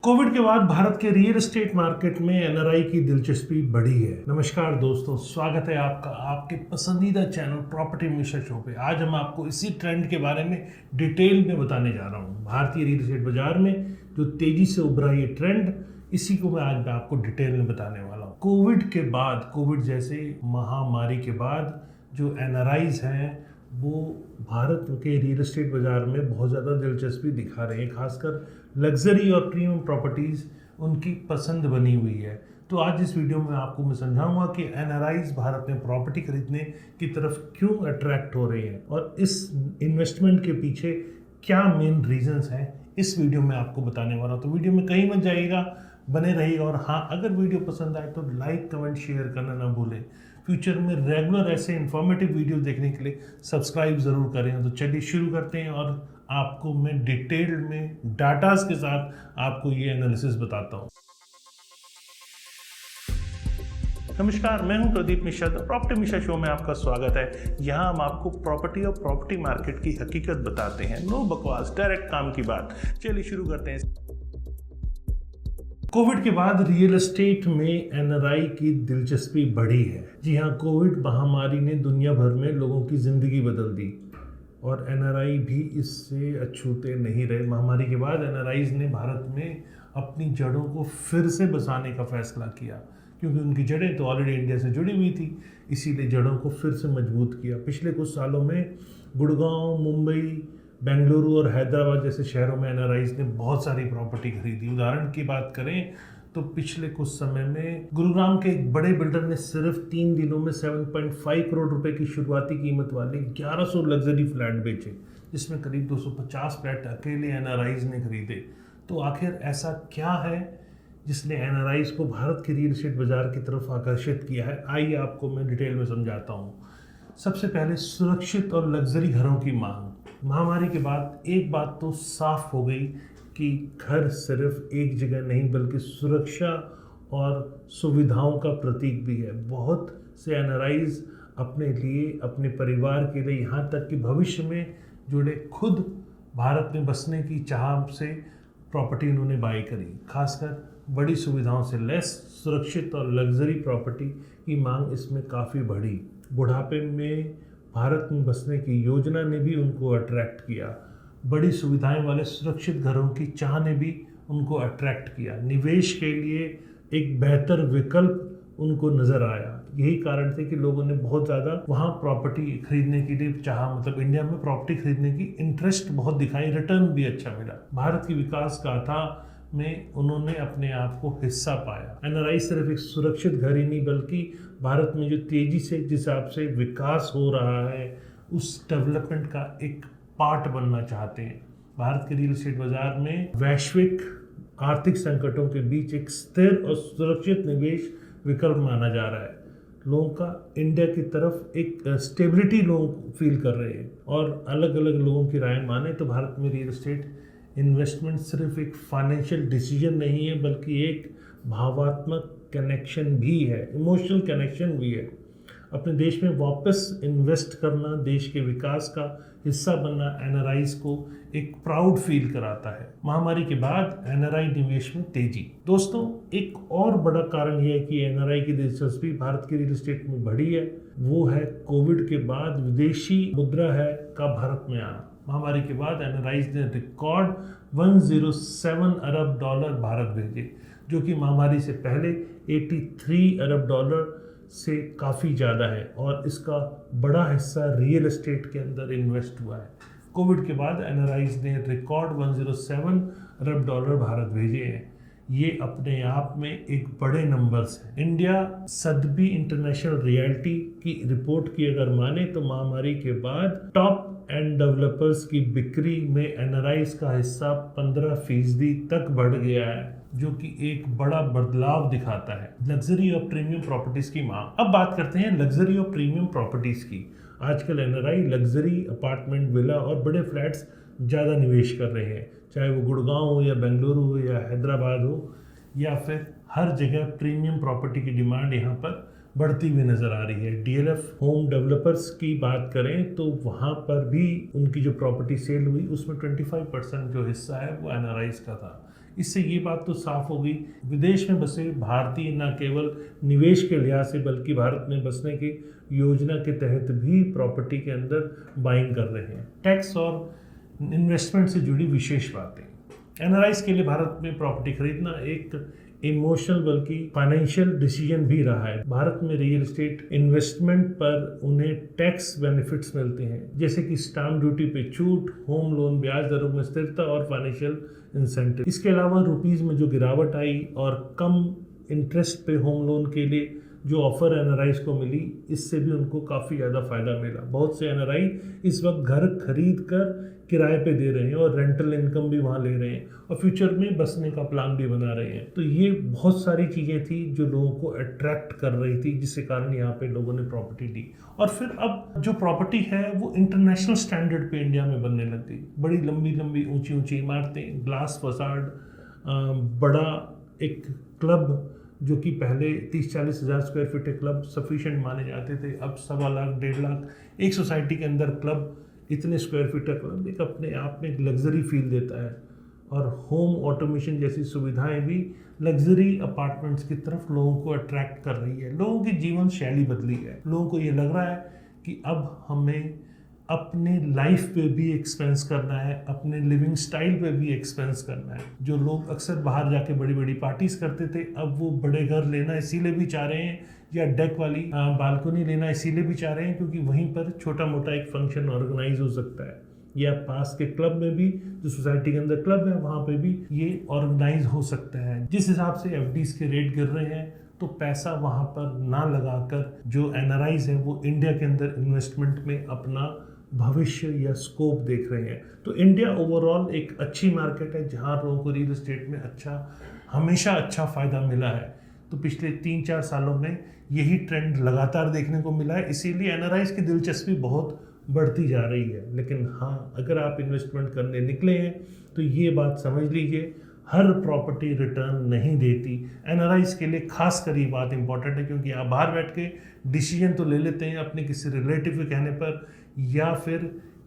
Covid के बाद भारत के रियल एस्टेट मार्केट में एनआरआई की दिलचस्पी बढ़ी है। नमस्कार दोस्तों, स्वागत है आपका आपके पसंदीदा चैनल प्रॉपर्टी मिशा शो पे। आज हम आपको इसी ट्रेंड के बारे में डिटेल में बताने जा रहा हूँ। भारतीय रियल एस्टेट बाजार में जो तेजी से उभरा ये ट्रेंड, इसी को मैं आज आपको डिटेल में बताने वाला हूँ। कोविड के बाद, कोविड जैसे महामारी के बाद जो एनआरआईज हैं वो भारत के रियल एस्टेट बाज़ार में बहुत ज़्यादा दिलचस्पी दिखा रहे हैं। खासकर लग्जरी और प्रीमियम प्रॉपर्टीज़ उनकी पसंद बनी हुई है। तो आज इस वीडियो में आपको मैं समझाऊंगा कि एनआरआईज भारत में प्रॉपर्टी खरीदने की तरफ क्यों अट्रैक्ट हो रहे हैं और इस इन्वेस्टमेंट के पीछे क्या मेन रीजंस हैं, इस वीडियो में आपको बताने वाला हूँ। तो वीडियो में कहीं मत जाइएगा, बने रहिएगा। और हाँ, अगर वीडियो पसंद आए तो लाइक, कमेंट, शेयर करना ना भूलें। फ्यूचर में रेगुलर ऐसे इन्फॉर्मेटिव वीडियो देखने के लिए सब्सक्राइब ज़रूर करें। तो चलिए शुरू करते हैं और आपको मैं डिटेल में डाटास के साथ आपको ये एनालिसिस बताता हूँ। नमस्कार, मैं हूं प्रदीप मिश्रा। प्रॉपर्टी मिश्रा शो में आपका स्वागत है। यहाँ हम आपको प्रॉपर्टी और प्रॉपर्टी मार्केट की हकीकत बताते हैं। नो बकवास, डायरेक्ट काम की बात। चलिए शुरू करते हैं। कोविड के बाद रियल एस्टेट में एनआरआई की दिलचस्पी बढ़ी है। जी हाँ, कोविड महामारी ने दुनिया भर में लोगों की ज़िंदगी बदल दी और एनआरआई भी इससे अछूते नहीं रहे। महामारी के बाद एनआरआईज ने भारत में अपनी जड़ों को फिर से बसाने का फैसला किया, क्योंकि उनकी जड़ें तो ऑलरेडी इंडिया से जुड़ी हुई थी, इसीलिए जड़ों को फिर से मजबूत किया। पिछले कुछ सालों में गुड़गांव, मुंबई, बेंगलुरु और हैदराबाद जैसे शहरों में एनआरआईज ने बहुत सारी प्रॉपर्टी खरीदी। उदाहरण की बात करें तो पिछले कुछ समय में गुरुग्राम के एक बड़े बिल्डर ने सिर्फ 3 दिनों में 7.5 करोड़ रुपए की शुरुआती कीमत वाले 1100 लग्जरी फ्लैट बेचे, जिसमें करीब 250 फ्लैट अकेले एनआरआईज ने खरीदे। तो आखिर ऐसा क्या है जिसने एनआरआईज को भारत के रियल एस्टेट बाजार की तरफ आकर्षित किया है? आइए आपको मैं डिटेल में समझाता हूँ। सबसे पहले सुरक्षित और लग्जरी घरों की मांग। महामारी के बाद एक बात तो साफ हो गई कि घर सिर्फ एक जगह नहीं बल्कि सुरक्षा और सुविधाओं का प्रतीक भी है। बहुत से एनआरआईज अपने लिए, अपने परिवार के लिए, यहाँ तक कि भविष्य में जुड़े खुद भारत में बसने की चाह से प्रॉपर्टी उन्होंने बाई करी। खासकर बड़ी सुविधाओं से लैस सुरक्षित और लग्जरी प्रॉपर्टी की मांग इसमें काफ़ी बढ़ी। बुढ़ापे में भारत में बसने की योजना ने भी उनको अट्रैक्ट किया। बड़ी सुविधाएं वाले सुरक्षित घरों की चाह ने भी उनको अट्रैक्ट किया। निवेश के लिए एक बेहतर विकल्प उनको नज़र आया। यही कारण थे कि लोगों ने बहुत ज़्यादा वहाँ प्रॉपर्टी खरीदने के लिए चाहा, मतलब इंडिया में प्रॉपर्टी खरीदने की इंटरेस्ट बहुत दिखाई, रिटर्न भी अच्छा मिला। भारत की विकास गाथा में उन्होंने अपने आप को हिस्सा पाया। एनआरआई सिर्फ एक सुरक्षित घर ही नहीं बल्कि भारत में जो तेजी से जिस हिसाब से विकास हो रहा है उस डेवलपमेंट का एक पार्ट बनना चाहते हैं। भारत के रियल एस्टेट बाजार में वैश्विक आर्थिक संकटों के बीच एक स्थिर और सुरक्षित निवेश विकल्प माना जा रहा है। लोगों का इंडिया की तरफ एक स्टेबिलिटी लोग फील कर रहे हैं। और अलग अलग लोगों की राय माने तो भारत में रियल एस्टेट इन्वेस्टमेंट सिर्फ एक फाइनेंशियल डिसीजन नहीं है बल्कि एक भावात्मक कनेक्शन भी है, इमोशनल कनेक्शन भी है। अपने देश में वापस इन्वेस्ट करना, देश के विकास का हिस्सा बनना एनआरआईज को एक प्राउड फील कराता है। महामारी के बाद एनआरआई निवेश में तेजी। दोस्तों, एक और बड़ा कारण यह है कि एनआरआई की दिलचस्पी भारत के रियल एस्टेट में बढ़ी है, वो है कोविड के बाद विदेशी मुद्रा है का भारत में आना। महामारी के बाद एनआरआईज ने रिकॉर्ड 107 अरब डॉलर भारत भेजे, जो कि महामारी से पहले 83 अरब डॉलर से काफ़ी ज़्यादा है और इसका बड़ा हिस्सा रियल एस्टेट के अंदर इन्वेस्ट हुआ है। कोविड के बाद एनआरआईज ने रिकॉर्ड 107 अरब डॉलर भारत भेजे हैं। ये अपने आप में एक बड़े नंबर्स हैं। इंडिया सदबी इंटरनेशनल रियल्टी की रिपोर्ट की अगर माने तो महामारी के बाद टॉप एंड डेवलपर्स की बिक्री में एनआरआईज का हिस्सा 15% तक बढ़ गया है, जो कि एक बड़ा बदलाव दिखाता है। लग्जरी और प्रीमियम प्रॉपर्टीज की मांग। अब बात करते हैं लग्जरी और प्रीमियम प्रॉपर्टीज की। आजकल एनआरआई लग्जरी अपार्टमेंट, विला और बड़े फ्लैट्स ज़्यादा निवेश कर रहे हैं, चाहे वो गुड़गांव हो या बेंगलुरु हो या हैदराबाद हो या फिर हर जगह प्रीमियम प्रॉपर्टी की डिमांड यहाँ पर बढ़ती हुई नज़र आ रही है। डीएलएफ होम डेवलपर्स की बात करें तो वहाँ पर भी उनकी जो प्रॉपर्टी सेल हुई उसमें 25% जो हिस्सा है वो एनआरआईज का था। इससे ये बात तो साफ हो गई, विदेश में बसे भारतीय न केवल निवेश के लिहाज से बल्कि भारत में बसने की योजना के तहत भी प्रॉपर्टी के अंदर बाइंग कर रहे हैं। टैक्स और इन्वेस्टमेंट से जुड़ी विशेष बातें। एनआरआईज के लिए भारत में प्रॉपर्टी खरीदना एक इमोशनल बल्कि फाइनेंशियल डिसीजन भी रहा है। भारत में रियल एस्टेट इन्वेस्टमेंट पर उन्हें टैक्स बेनिफिट्स मिलते हैं, जैसे कि स्टाम्प ड्यूटी पे छूट, होम लोन ब्याज दरों में स्थिरता और फाइनेंशियल इंसेंटिव। इसके अलावा रुपीस में जो गिरावट आई और कम इंटरेस्ट पे होम लोन के लिए जो ऑफर एनआरआईज को मिली, इससे भी उनको काफ़ी ज़्यादा फायदा मिला। बहुत से एनआरआई इस वक्त घर खरीद कर किराए पे दे रहे हैं और रेंटल इनकम भी वहाँ ले रहे हैं और फ्यूचर में बसने का प्लान भी बना रहे हैं। तो ये बहुत सारी चीज़ें थी जो लोगों को अट्रैक्ट कर रही थी, जिसके कारण यहाँ पे लोगों ने प्रॉपर्टी ली। और फिर अब जो प्रॉपर्टी है वो इंटरनेशनल स्टैंडर्ड पे इंडिया में बनने लग गई। बड़ी लंबी लंबी ऊंची ऊंची इमारतें, ग्लास फसाड, बड़ा एक क्लब जो कि पहले 30-40 हज़ार स्क्वायर फीट के क्लब सफिशिएंट माने जाते थे, अब 1.25 लाख 1.5 लाख एक सोसाइटी के अंदर क्लब, इतने स्क्वायर फीट का क्लब एक अपने आप में एक लग्जरी फील देता है। और होम ऑटोमेशन जैसी सुविधाएं भी लग्जरी अपार्टमेंट्स की तरफ लोगों को अट्रैक्ट कर रही है। लोगों की जीवन शैली बदली है। लोगों को ये लग रहा है कि अब हमें अपने लाइफ पे भी एक्सपेंस करना है, अपने लिविंग स्टाइल पे भी एक्सपेंस करना है। जो लोग अक्सर बाहर जाके बड़ी बड़ी पार्टीज करते थे, अब वो बड़े घर लेना इसीलिए भी चाह रहे हैं या डेक वाली बालकनी लेना इसीलिए भी चाह रहे हैं क्योंकि वहीं पर छोटा मोटा एक फंक्शन ऑर्गेनाइज हो सकता है, या पास के क्लब में भी, जो सोसाइटी के अंदर क्लब है वहाँ पे भी ये ऑर्गेनाइज हो सकता है। जिस हिसाब से एफडीज के रेट गिर रहे हैं तो पैसा वहाँ पर ना लगाकर जो एनआरआईज है वो इंडिया के अंदर इन्वेस्टमेंट में अपना भविष्य या स्कोप देख रहे हैं। तो इंडिया ओवरऑल एक अच्छी मार्केट है जहाँ लोगों को रियल एस्टेट में हमेशा अच्छा फ़ायदा मिला है। तो पिछले 3-4 सालों में यही ट्रेंड लगातार देखने को मिला है, इसीलिए एनआरआईज की दिलचस्पी बहुत बढ़ती जा रही है। लेकिन हाँ, अगर आप इन्वेस्टमेंट करने निकले हैं तो ये बात समझ लीजिए, हर प्रॉपर्टी रिटर्न नहीं देती। एनआरआईज के लिए खास कर ये बात इंपॉर्टेंट है क्योंकि आप बाहर बैठ के डिसीजन तो ले लेते हैं अपने किसी रिलेटिव के कहने पर या फिर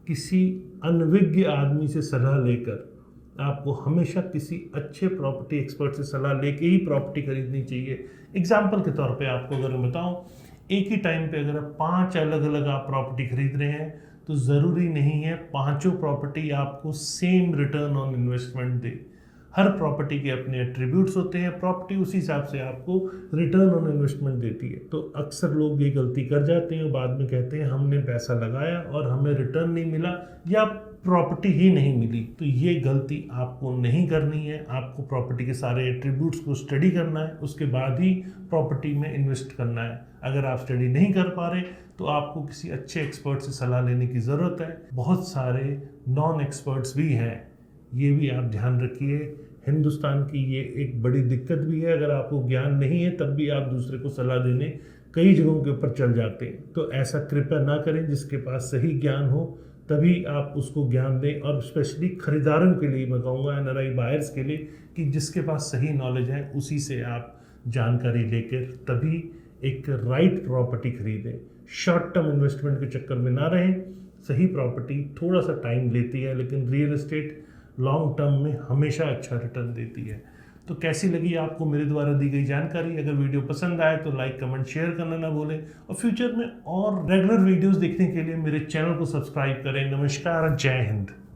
किसी अनविज्ञ आदमी से सलाह लेकर। आपको हमेशा किसी अच्छे प्रॉपर्टी एक्सपर्ट से सलाह लेके ही प्रॉपर्टी खरीदनी चाहिए। एग्जाम्पल के तौर पे आपको अगर मैं बताऊं, एक ही टाइम पे अगर आप 5 अलग अलग आप प्रॉपर्टी खरीद रहे हैं तो ज़रूरी नहीं है 5 प्रॉपर्टी आपको same return on investment they. Her property के अपने एट्रीब्यूट्स होते हैं, प्रॉपर्टी उसी हिसाब से आपको रिटर्न ऑन इन्वेस्टमेंट देती है। तो अक्सर लोग ये गलती कर जाते हैं और बाद में कहते हैं हमने पैसा लगाया और हमें रिटर्न नहीं मिला या प्रॉपर्टी ही नहीं मिली। तो ये गलती आपको नहीं करनी है। आपको प्रॉपर्टी के सारे एट्रीब्यूट्स को स्टडी करना है, उसके बाद ही प्रॉपर्टी में इन्वेस्ट करना है। अगर आप स्टडी नहीं कर पा रहे तो आपको किसी अच्छे एक्सपर्ट से सलाह लेने की ज़रूरत है। बहुत सारे नॉन एक्सपर्ट्स भी हैं, ये भी आप ध्यान रखिए। हिंदुस्तान की ये एक बड़ी दिक्कत भी है, अगर आपको ज्ञान नहीं है तब भी आप दूसरे को सलाह देने कई जगहों के ऊपर चल जाते हैं। तो ऐसा कृपया ना करें। जिसके पास सही ज्ञान हो तभी आप उसको ज्ञान दें। और स्पेशली खरीदारों के लिए मैं कहूँगा, एनआरआई बायर्स के लिए, कि जिसके पास सही नॉलेज है उसी से आप जानकारी लेकर तभी एक राइट प्रॉपर्टी खरीदें। शॉर्ट टर्म इन्वेस्टमेंट के चक्कर में ना रहें। सही प्रॉपर्टी थोड़ा सा टाइम लेती है, लेकिन रियल एस्टेट लॉन्ग टर्म में हमेशा अच्छा रिटर्न देती है। तो कैसी लगी आपको मेरे द्वारा दी गई जानकारी? अगर वीडियो पसंद आए तो लाइक, कमेंट, शेयर करना ना भूलें और फ्यूचर में और रेगुलर वीडियोस देखने के लिए मेरे चैनल को सब्सक्राइब करें। नमस्कार, जय हिंद।